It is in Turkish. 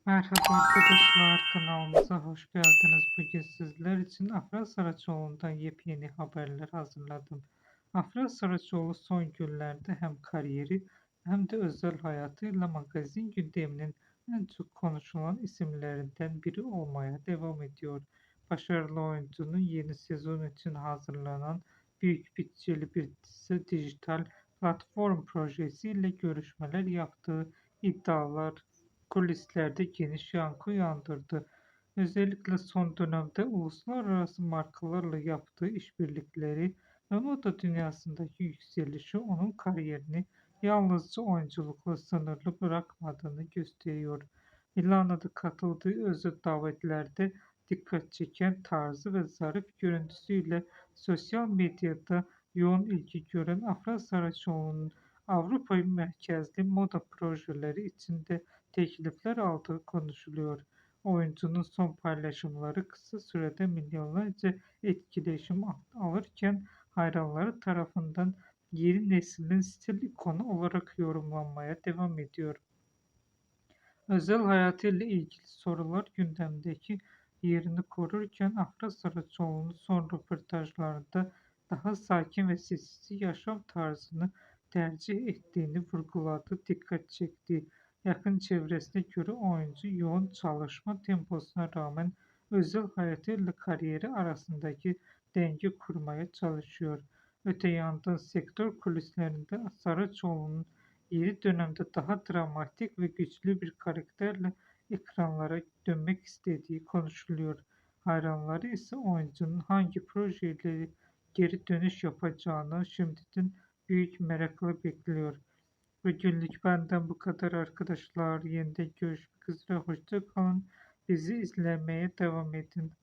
Merhaba arkadaşlar, kanalımıza hoş geldiniz. Bugün sizler için Afra Saraçoğlu'ndan yepyeni haberler hazırladım. Afra Saraçoğlu son günlerde hem kariyeri hem de özel hayatıyla magazin gündeminin en çok konuşulan isimlerinden biri olmaya devam ediyor. Başarılı oyuncunun yeni sezon için hazırlanan büyük bütçeli bir dijital platform projesiyle görüşmeler yaptığı iddialar kulislerde geniş yankı uyandırdı. Özellikle son dönemde uluslararası markalarla yaptığı işbirlikleri ve moda dünyasındaki yükselişi onun kariyerini yalnızca oyunculukla sınırlı bırakmadığını gösteriyor. Milano'da katıldığı özel davetlerde dikkat çeken tarzı ve zarif görüntüsüyle sosyal medyada yoğun ilgi gören Afra Saraçoğlu'nun Avrupa merkezli moda projeleri içinde teklifler aldığı konuşuluyor. Oyuncunun son paylaşımları kısa sürede milyonlarca etkileşim alırken hayranları tarafından yeni neslin stil ikonu olarak yorumlanmaya devam ediyor. Özel hayatıyla ilgili sorular gündemdeki yerini korurken Afra Saraçoğlu'nun son röportajlarında daha sakin ve sessiz yaşam tarzını tercih ettiğini vurguladı, dikkat çekti. Yakın çevresine göre oyuncu yoğun çalışma temposuna rağmen özel hayatıyla kariyeri arasındaki denge kurmaya çalışıyor. Öte yandan sektör kulislerinde Saraçoğlu'nun yeni dönemde daha dramatik ve güçlü bir karakterle ekranlara dönmek istediği konuşuluyor. Hayranları ise oyuncunun hangi projeyle geri dönüş yapacağını şimdiden büyük merakla bekliyor. Bugünlük benden bu kadar arkadaşlar. Yeniden görüşmek üzere. Hoşça kalın. Bizi izlemeye devam edin.